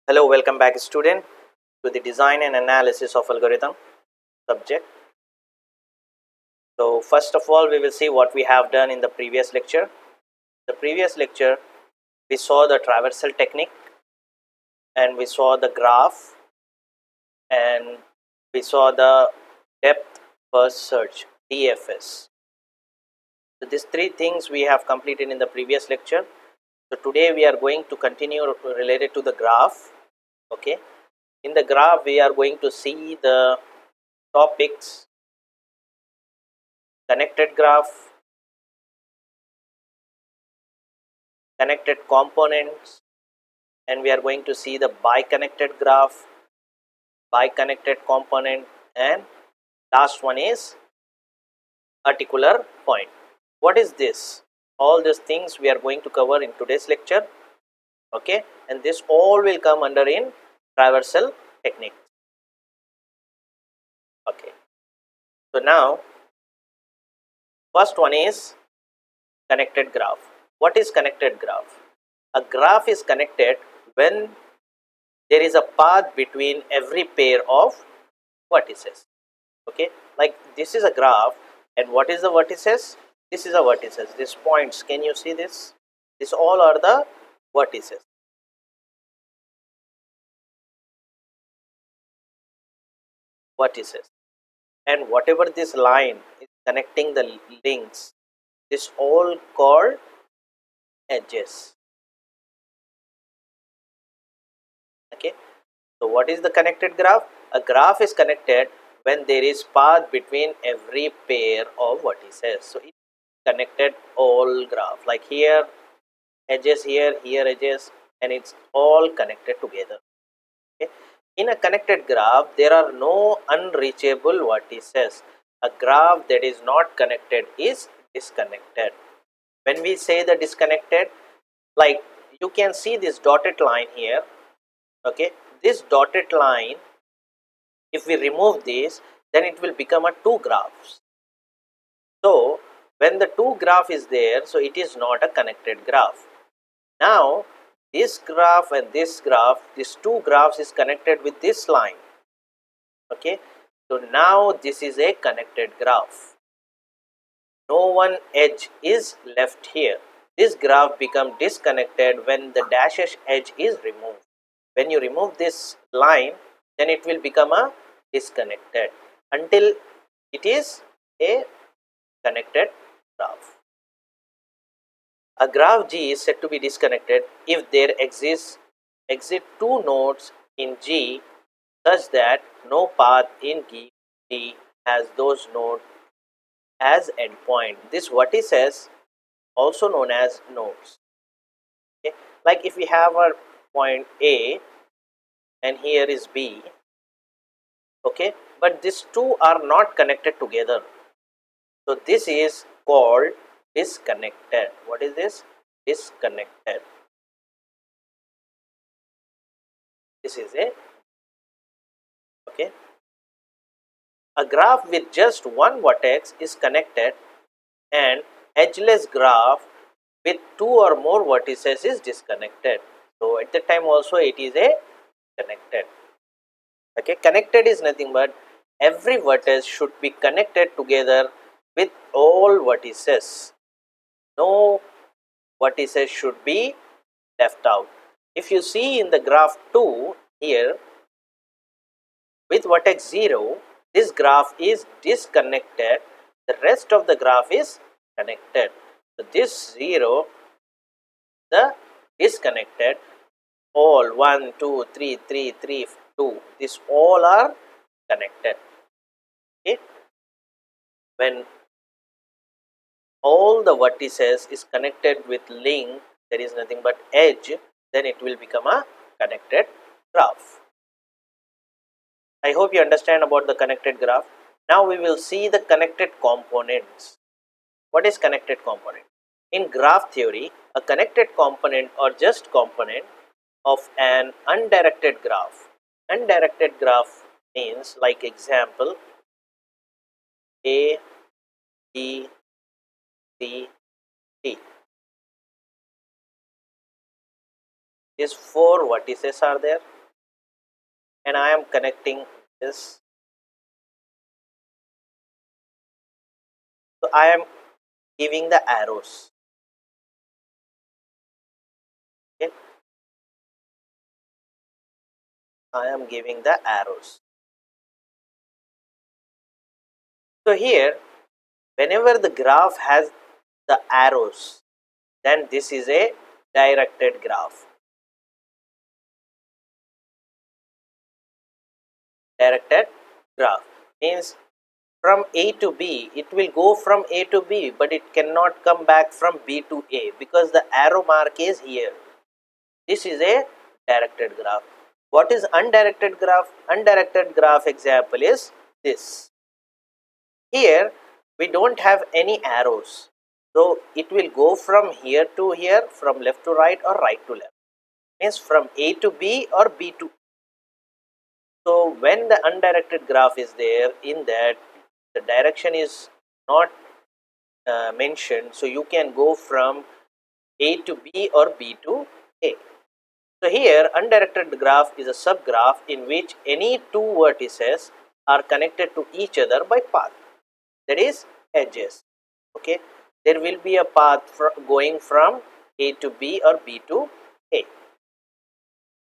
Hello, welcome back student to the design and analysis of algorithm subject. So first of all, we will see what we have done in the previous lecture. The previous lecture, we saw the traversal technique and we saw the graph and we saw the depth first search DFS. So these three things we have completed in the previous lecture. So today we are going to continue related to the graph. Okay. In the graph, we are going to see the topics connected graph, connected components, and we are going to see the biconnected graph, biconnected component, and last one is articular point. What is this? All these things we are going to cover in today's lecture. Okay, and this all will come under in traversal technique. Okay, so now first one is connected graph. What is connected graph? A graph is connected when there is a path between every pair of vertices. Okay, like this is a graph, and what is the vertices? This is a vertices. These points, can you see this? This all are the vertices. Vertices, and whatever this line is connecting the links, this all called edges. Okay, so what is the connected graph? A graph is connected when there is path between every pair of vertices. So it connected all graph, like here edges, here edges, and it's all connected together. Okay. In a connected graph, there are no unreachable vertices. A graph that is not connected is disconnected. When we say the disconnected, like you can see this dotted line here. Okay, this dotted line, if we remove this, then it will become a two graphs. So when the two graph is there, so it is not a connected graph. Now this graph and this graph, these two graphs is connected with this line. Okay, so now this is a connected graph. No one edge is left here. This graph become disconnected when the dashed edge is removed. When you remove this line, then it will become a disconnected until it is a connected graph. A graph G is said to be disconnected if there exist two nodes in G such that no path in G has those nodes as endpoint. This vertices also known as nodes. Okay? Like if we have a point A and here is B, okay, but these two are not connected together. So this is called disconnected. What is this? Disconnected. This is a okay. A graph with just one vertex is connected, and edgeless graph with two or more vertices is disconnected. So at the time also it is a connected. Okay, connected is nothing but every vertex should be connected together with all vertices. No vertices should be left out. If you see in the graph 2 here, with vertex 0, this graph is disconnected, the rest of the graph is connected. So this 0, the disconnected, all 1, 2, 3, 3, 3, 2, this all are connected. Okay, when all the vertices is connected with link, there is nothing but edge, then it will become a connected graph. I hope you understand about the connected graph. Now we will see the connected components. What is connected component? In graph theory, a connected component or just component of an undirected graph. Undirected graph means, like example, A, B, C, D. These four vertices are there. and I am connecting this. So I am giving the arrows. Okay, I am giving the arrows. So here, whenever the graph has the arrows, then this is a directed graph. Directed graph means from A to B, it will go from A to B, but it cannot come back from B to A because the arrow mark is here. This is a directed graph. What is undirected graph? Undirected graph example is this. Here we don't have any arrows. So it will go from here to here, from left to right or right to left. Means from A to B or B to. So when the undirected graph is there, in that the direction is not mentioned, so you can go from A to B or B to A. So here undirected graph is a subgraph in which any two vertices are connected to each other by path, that is edges. Okay, there will be a path going from A to B or B to A,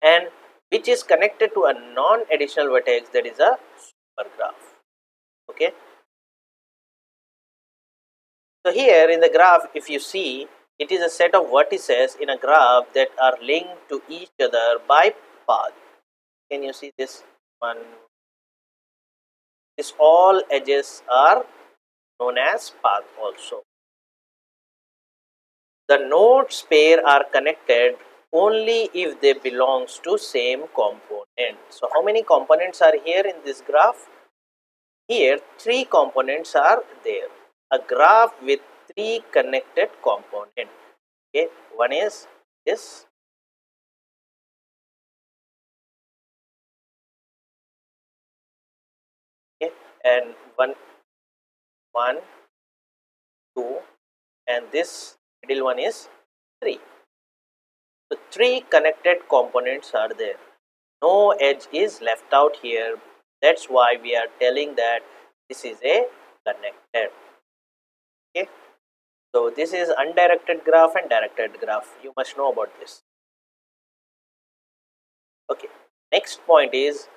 and which is connected to a non-additional vertex, that is a supergraph. Okay, so here in the graph, if you see, it is a set of vertices in a graph that are linked to each other by path. Can you see this one? This all edges are known as path also. The nodes pair are connected only if they belongs to same component. So how many components are here in this graph? Here three components are there. A graph with three connected components. Okay, one is this, okay, and one, two, and this middle one is three. So three connected components are there. No edge is left out here. That's why we are telling that this is a connected. Okay, so this is undirected graph and directed graph. You must know about this. Okay, next point is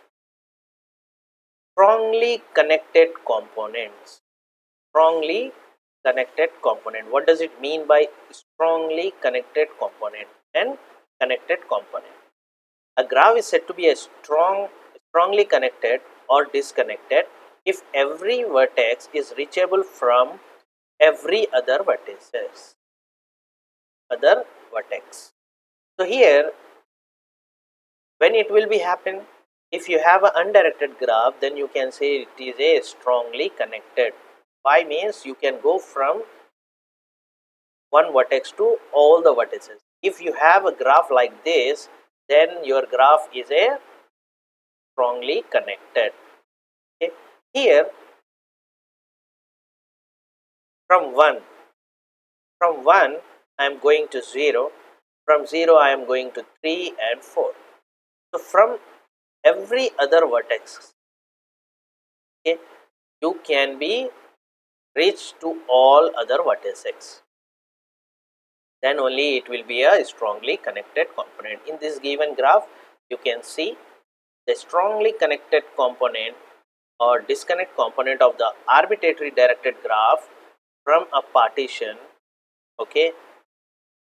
strongly connected components. Strongly connected component. What does it mean by strongly connected component and connected component? A graph is said to be a strongly connected or disconnected if every vertex is reachable from every other vertex. So here, when it will be happen, if you have an undirected graph, then you can say it is a strongly connected. Why means you can go from one vertex to all the vertices. If you have a graph like this, then your graph is a strongly connected. Okay. Here from 1 I am going to 0, from 0 I am going to 3 and 4. So from every other vertex, okay, you can be reached to all other vertices, then only it will be a strongly connected component. In this given graph, you can see the strongly connected component or disconnect component of the arbitrary directed graph from a partition, okay,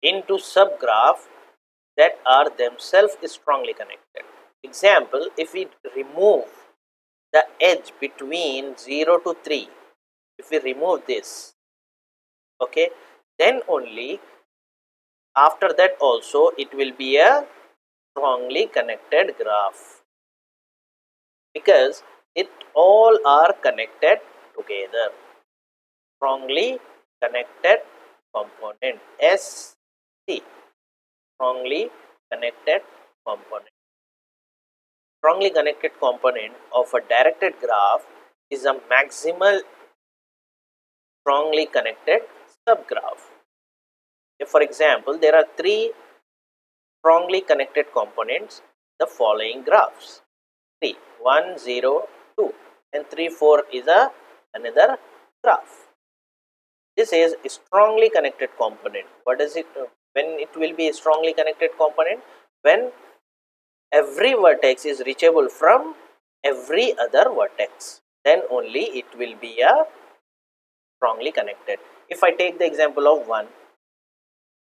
into subgraph that are themselves strongly connected. Example, if we remove the edge between 0 to 3, if we remove this, okay, then only after that also it will be a strongly connected graph, because it all are connected together. Strongly connected component, SC, strongly connected component. Strongly connected component of a directed graph is a maximal strongly connected subgraph. If, for example, there are three strongly connected components, the following graphs. 3, 1, 0, 2, and 3, 4 is another graph. This is a strongly connected component. What does it when it will be a strongly connected component? When every vertex is reachable from every other vertex, then only it will be a strongly connected. If I take the example of 1,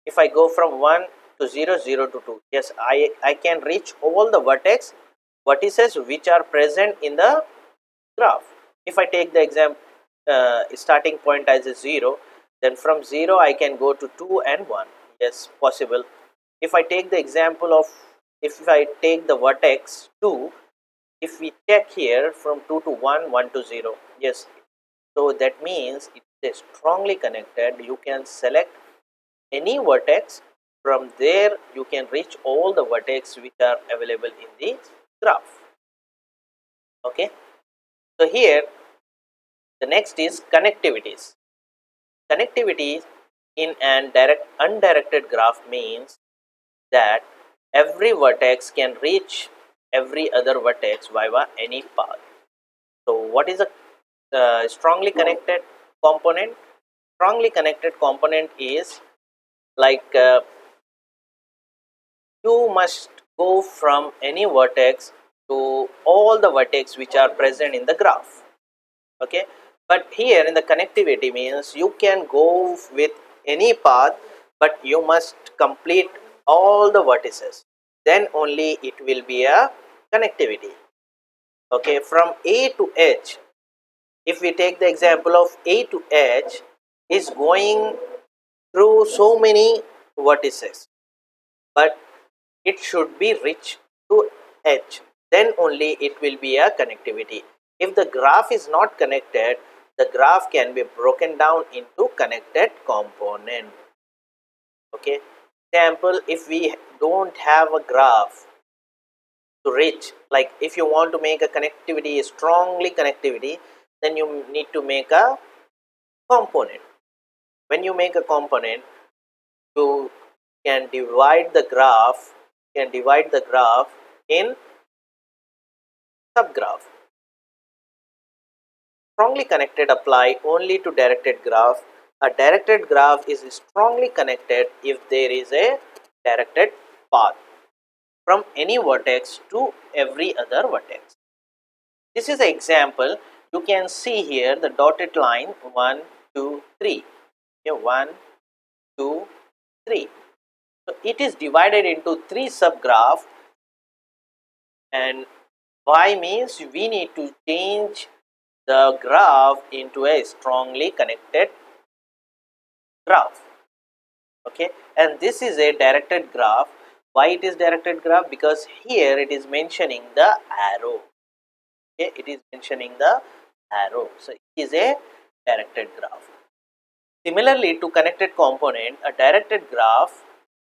if I go from 1 to 0, 0 to 2, yes, I can reach all the vertices which are present in the graph. If I take the starting point as a 0, then from 0 I can go to 2 and 1. Yes, possible. If I take the example of, if I take the vertex 2, if we check here from 2 to 1, 1 to 0, yes, so that means it is strongly connected. You can select any vertex, from there you can reach all the vertex which are available in the graph. Okay, so here the next is connectivities. Connectivity in an undirected graph means that every vertex can reach every other vertex via any path. So what is a strongly connected component? Strongly connected component is like you must go from any vertex to all the vertex which are present in the graph. Okay, but here in the connectivity means you can go with any path, but you must complete all the vertices, then only it will be a connectivity. Okay, from A to H, if we take the example of A to H is going through so many vertices, but it should be reached to H, then only it will be a connectivity. If the graph is not connected, the graph can be broken down into connected component. Okay, example, if we don't have a graph to reach, like if you want to make a connectivity, a strongly connectivity, then you need to make a component. When you make a component, you can divide the graph, in subgraph. Strongly connected apply only to directed graph. A directed graph is strongly connected if there is a directed path from any vertex to every other vertex. This is an example. You can see here the dotted line 1, 2, 3. Okay, 1, 2, 3. So it is divided into 3 subgraph, and why means we need to change the graph into a strongly connected graph. Okay, and this is a directed graph. Why it is directed graph? Because here it is mentioning the arrow. Okay, it is mentioning the arrow, so it is a directed graph. Similarly, to connected component, a directed graph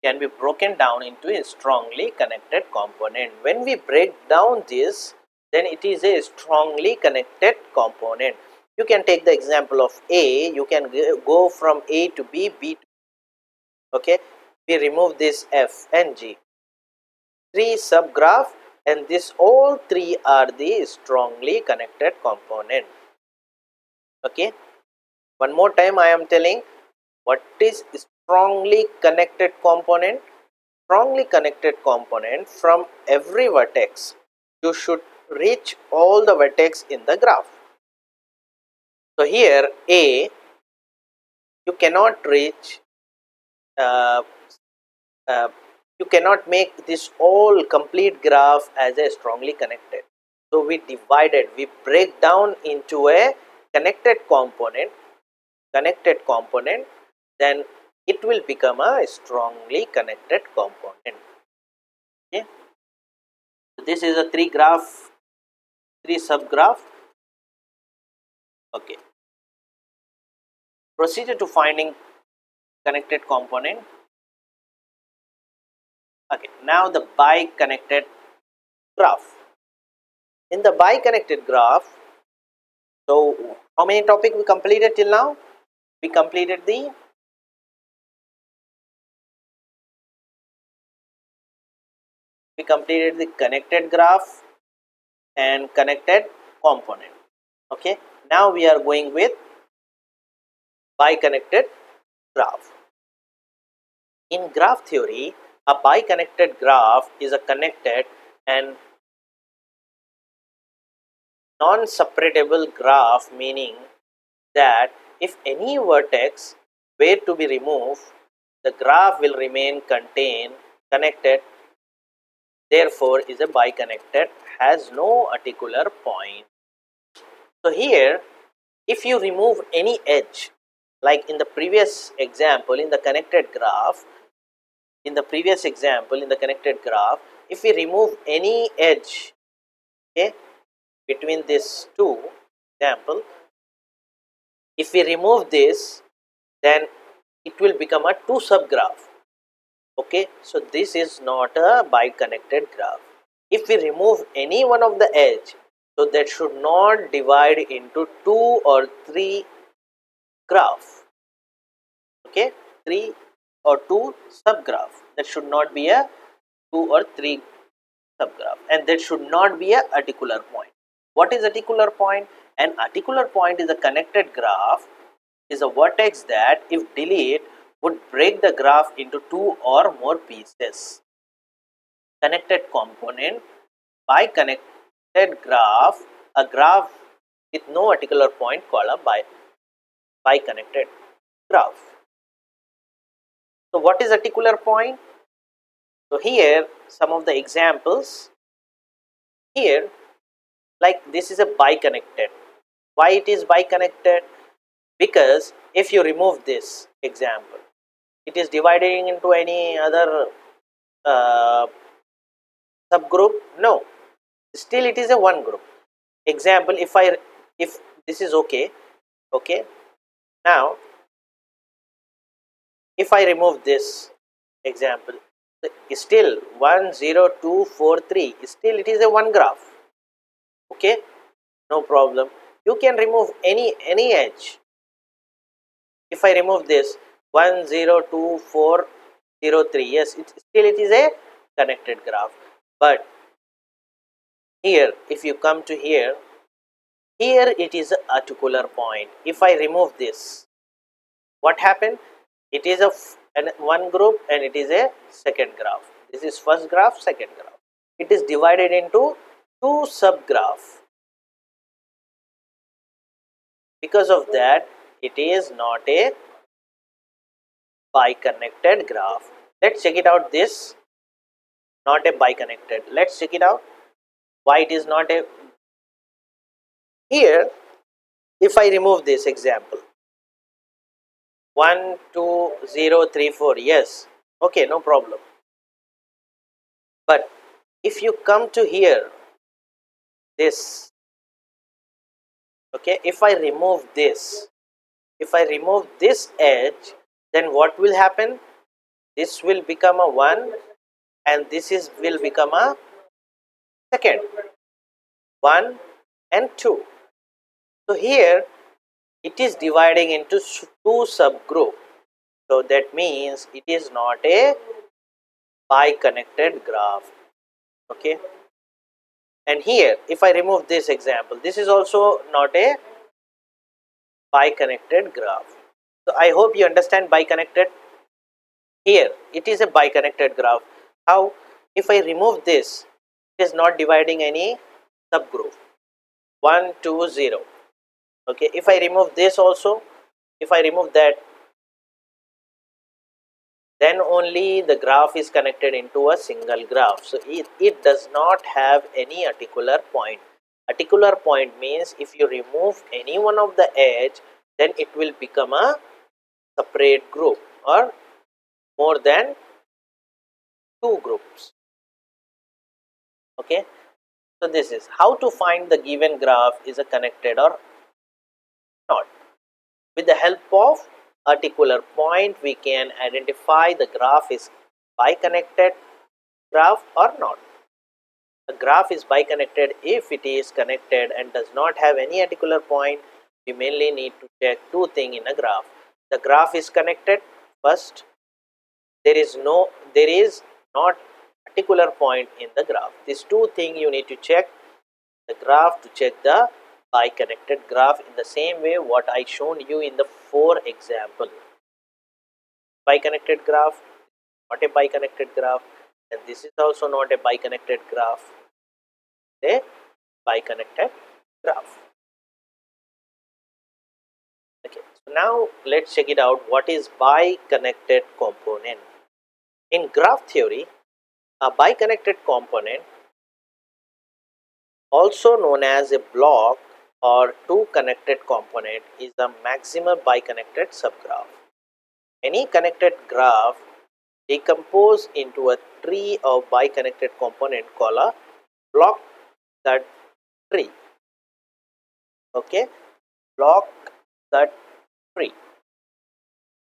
can be broken down into a strongly connected component. When we break down this, then it is a strongly connected component. You can take the example of A. You can go from A to B, B to C. Okay, we remove this F and G. 3 subgraph, and this all 3 are the strongly connected component. Okay, one more time I am telling what is strongly connected component. Strongly connected component, from every vertex you should reach all the vertex in the graph. So here A, you cannot reach, uh, uh, you cannot make this all complete graph as a strongly connected. So we break down into a connected component, then it will become a strongly connected component. Okay, so this is a 3 subgraph. Okay, procedure to finding connected component. Okay, now the biconnected graph. In the biconnected graph, so how many topics we completed till now? We completed the connected graph, and connected component. Okay, now we are going with biconnected graph. In graph theory, a biconnected graph is a connected and non-separable graph, meaning that if any vertex were to be removed, the graph will remain connected, therefore is a biconnected, has no articular point. So here, if you remove any edge, like in the previous example in the connected graph, if we remove any edge, okay, between these two example, if we remove this, then it will become a two subgraph. Okay, so this is not a biconnected graph. If we remove any one of the edge, so that should not divide into two or three graph. Okay, three or two subgraph. That should not be a two or three subgraph, and that should not be a articular point. What is articular point? An articular point is a connected graph, is a vertex that if delete would break the graph into two or more pieces. Connected component, biconnected graph, a graph with no articular point called a biconnected graph. So what is articular point? So here some of the examples. Here, like this is a biconnected. Why it is biconnected? Because if you remove this example, it is dividing into any other subgroup? No, still it is a one group. Example, if this is okay, now if I remove this example, still 1 0 2 4 3, still it is a one graph. Okay, no problem. You can remove any edge. If I remove this 1 0 2 4 0 3, yes, still it is a connected graph. But here, if you come to here it is a articular point. If I remove this, what happened? It is one group and it is a second graph. This is first graph, second graph. It is divided into two subgraph. Because of that, it is not a biconnected graph. Let's check it out. This not a biconnected. Let's check it out. Why it is not a? Here, if I remove this example, 1 2 0 3 4, yes, okay, no problem. But if you come to here, this, okay, if I remove this edge, then what will happen? This will become a 1 and this will become a second 1 and 2. So here it is dividing into two subgroup. So that means it is not a biconnected graph. Okay, and here if I remove this example, this is also not a biconnected graph. So I hope you understand biconnected. Here it is a biconnected graph. How? If I remove this, it is not dividing any subgroup. 1 2 0. Okay, if I remove this also, if I remove that, then only the graph is connected into a single graph. So it does not have any articular point. Articular point means if you remove any one of the edge, then it will become a separate group or more than two groups. Okay, so this is how to find the given graph is a connected or not. With the help of articular point, we can identify the graph is biconnected graph or not. A graph is biconnected if it is connected and does not have any articular point. We mainly need to check two things in a graph. The graph is connected. First, there is not articular point in the graph. These two things you need to check. the graph to check the biconnected graph in the same way what I shown you in the 4 example. Biconnected graph, not a biconnected graph, and this is also not a biconnected graph, a biconnected graph. Okay, so now let's check it out. What is biconnected component? In graph theory, a biconnected component, also known as a block or two connected component, is the maximal biconnected subgraph. Any connected graph decompose into a tree of biconnected component called a block that tree. Okay, block that tree.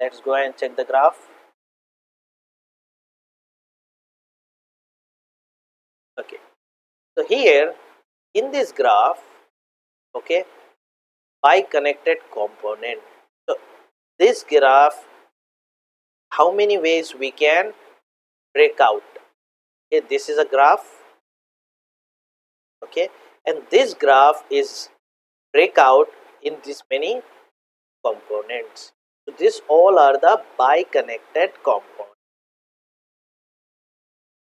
Let's go and check the graph. Okay, so here in this graph, okay, biconnected component. So this graph, how many ways we can break out? Okay, this is a graph. Okay, and this graph is break out in this many components. So this all are the biconnected components.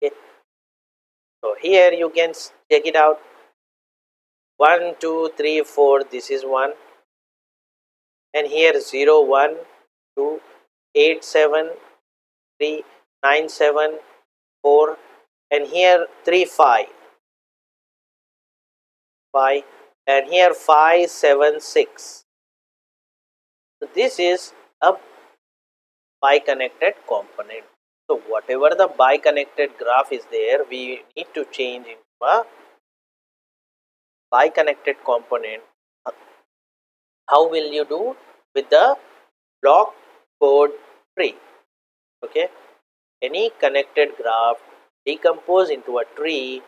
Okay. So here you can check it out. 1, 2, 3, 4. This is 1, and here 0, 1, 2, 8, 7, 3, 9, 7, 4, and here 3, 5, 5, and here 5, 7, 6. So this is a biconnected component. So whatever the biconnected graph is there, we need to change into a biconnected component. How will you do? With the block code tree. Okay, any connected graph decompose into a tree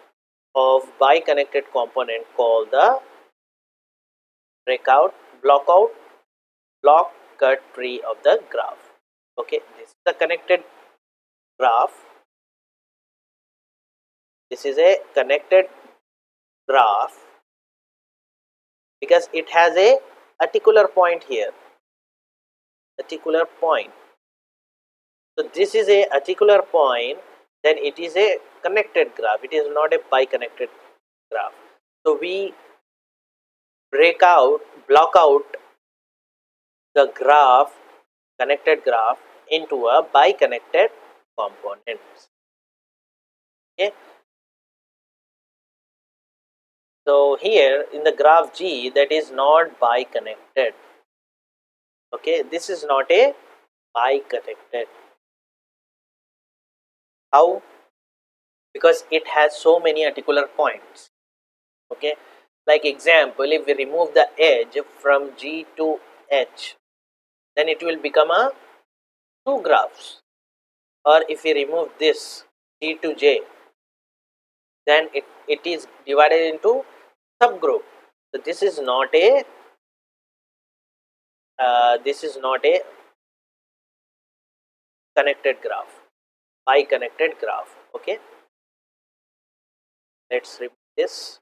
of biconnected component called the block cut tree of the graph. Okay, this is the connected graph. This is a connected graph because it has a articular point here. Articular point. So this is a articular point, then it is a connected graph. It is not a biconnected graph. So we block out the graph, connected graph, into a biconnected components. Okay. So here in the graph G, that is not biconnected. Okay, this is not a biconnected. How? Because it has so many articular points. Okay, like example, if we remove the edge from G to H, then it will become a two graphs. Or if we remove this G to J, then it is divided into subgroup. So this is not a connected graph, biconnected graph. Okay, let's remove this.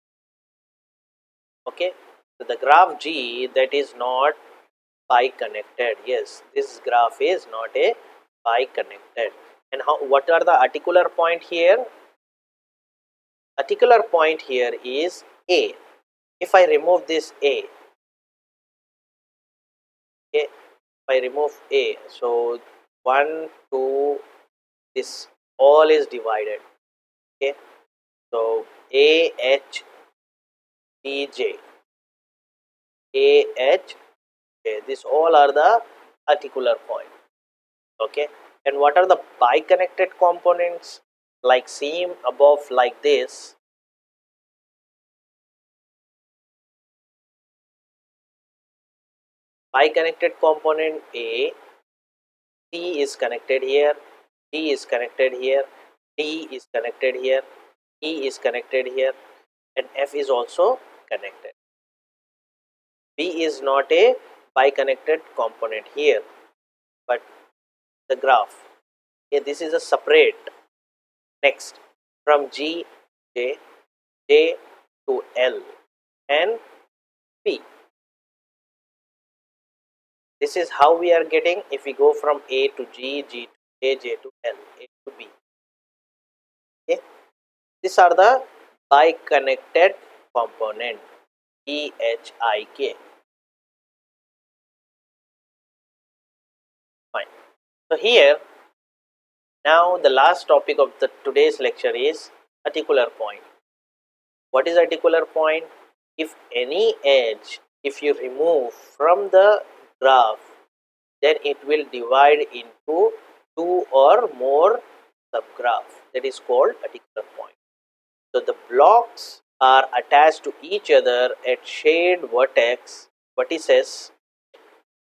Okay, so the graph G, that is not biconnected. Yes, this graph is not a biconnected. And what are the articular point here? Articular point here is A. If I remove this A, okay, if I remove A, so 1, 2, this all is divided. Okay, so A, H, B, J, A, H, J. These all are the articular point. Okay, and what are the biconnected components? Like seam above like this. Biconnected component A, C is connected here, D is connected here, D is connected here, E is connected here, and F is also connected. B is not a biconnected component here, but the graph. Okay, this is a separate. Next, from G, J, J to L. and P. This is how we are getting if we go from A to G, G to A, J to L, A to B. Okay. These are the biconnected component, BHIK. Fine. So here, now the last topic of the today's lecture is articular point. What is articular point? If any edge, if you remove from the graph, then it will divide into two or more subgraphs. That is called articular point. So the blocks are attached to each other at shared vertices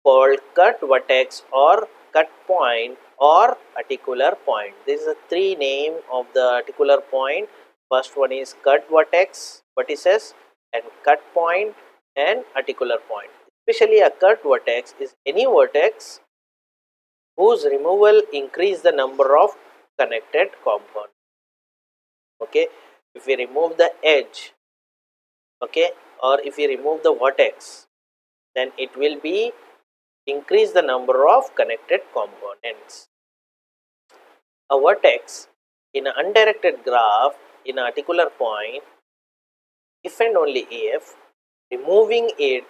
called cut vertex or cut point or articular point. This is the three name of the articular point. First one is cut vertices and cut point and articular point. Especially a cut vertex is any vertex whose removal increase the number of connected components. Okay, if we remove the edge, okay, or if we remove the vertex, then it will be increase the number of connected components. A vertex in an undirected graph in an articular point, if and only if removing it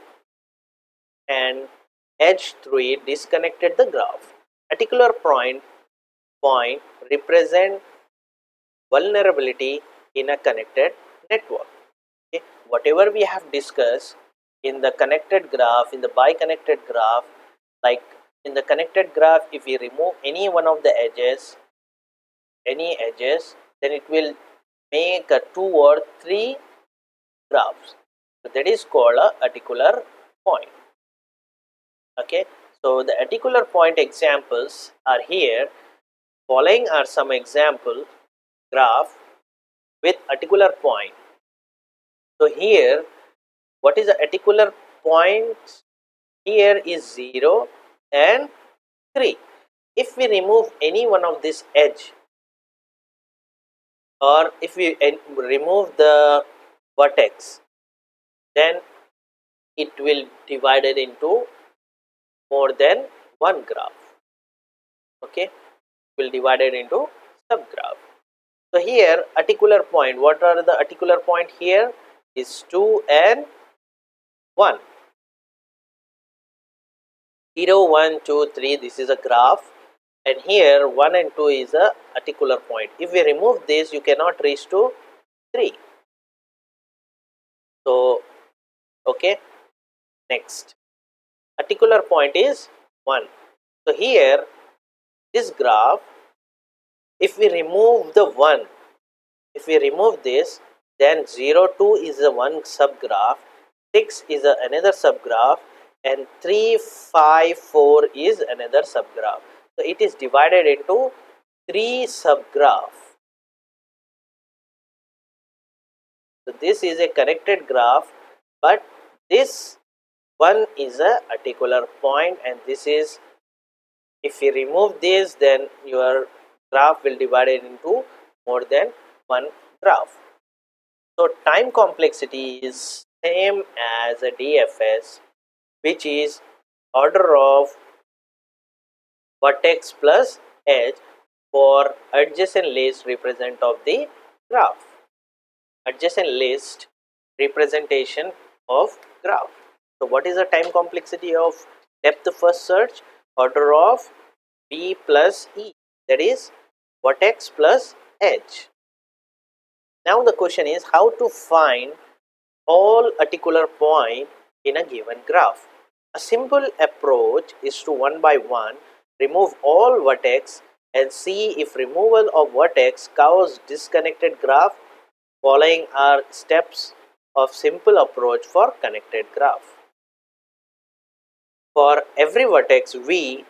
and edge through it disconnected the graph. Articular point represent vulnerability in a connected network. Okay. Whatever we have discussed in the connected graph, in the biconnected graph, like in the connected graph, if we remove any one of the edges, then it will make a two or three graphs. So that is called a articular point. Okay. So the articular point examples are here. Following are some example graph with articular point. So here, what is the articular point? Here is 0 and 3. If we remove any one of this edge, or if we remove the vertex, then it will divide it into more than one graph. Okay, will divide it into subgraph. So here articular point, what are the articular point here is 2 and 1. 0, 1, 2, 3, this is a graph, and here 1 and 2 is a articular point. If we remove this, you cannot reach to 3. So okay, next articular point is 1. So here this graph, if we remove the 1, if we remove this, then 0, 2 is a one subgraph, 6 is another subgraph, and 3, 5, 4 is another subgraph. So it is divided into 3 subgraph. So this is a connected graph, but this one is a articular point, and this is, if you remove this, then your graph will divide it into more than one graph. So time complexity is same as a DFS, which is order of vertex plus edge for adjacent list represent of the graph. Adjacent list representation of graph. So what is the time complexity of depth first search? Order of B plus E, that is vertex plus edge. Now the question is how to find all articular point in a given graph. A simple approach is to one by one remove all vertex and see if removal of vertex causes disconnected graph. Following are steps of simple approach for connected graph. For every vertex V,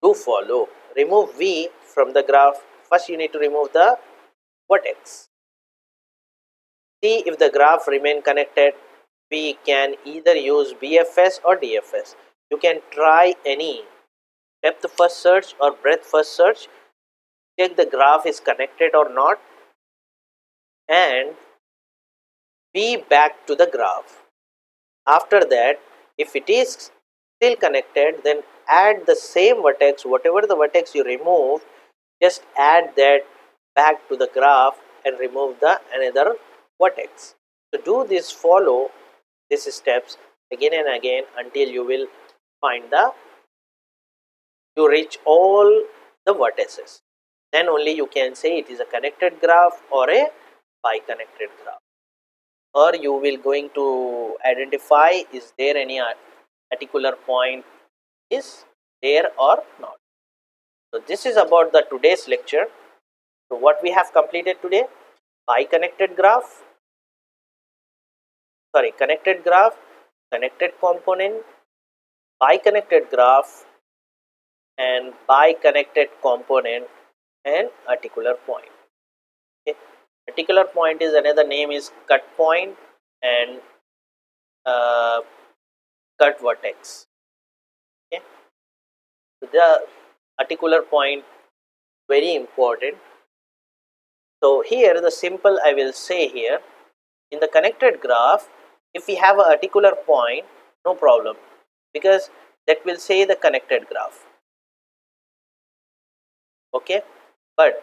do follow. Remove V from the graph. First you need to remove the vertex. See if the graph remain connected. We can either use BFS or DFS. You can try any depth first search or breadth first search. Check the graph is connected or not and be back to the graph. After that, if it is still connected, then add the same vertex, whatever the vertex you remove, just add that back to the graph and remove the another vertex. So do this, follow these steps again and again until you will find the, you reach all the vertices. Then only you can say it is a connected graph or a biconnected graph. Or you will going to identify is there any articular point is there or not. So this is about the today's lecture. So what we have completed today, biconnected graph, sorry, connected graph, connected component, biconnected graph, and biconnected component, and articular point. Okay. Articular point is another name is cut point and uh, cut vertex. Okay. So the articular point very important. So here the simple I will say here, in the connected graph, if we have a articular point, no problem, because that will say the connected graph. Okay, but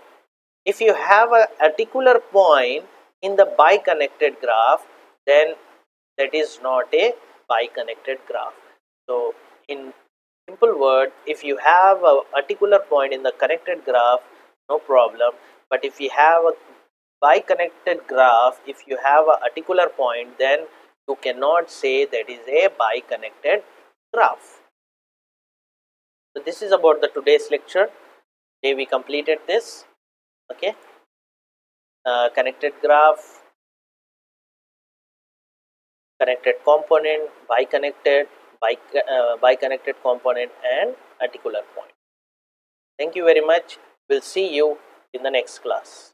if you have a articular point in the biconnected graph, then that is not a biconnected graph. So in simple word, if you have a articular point in the connected graph, no problem, but if you have a biconnected graph, if you have a articular point, then you cannot say that is a biconnected graph. So this is about the today's lecture. Today we completed this. Okay, connected graph, connected component, biconnected component, and articular point. Thank you very much. We'll see you in the next class.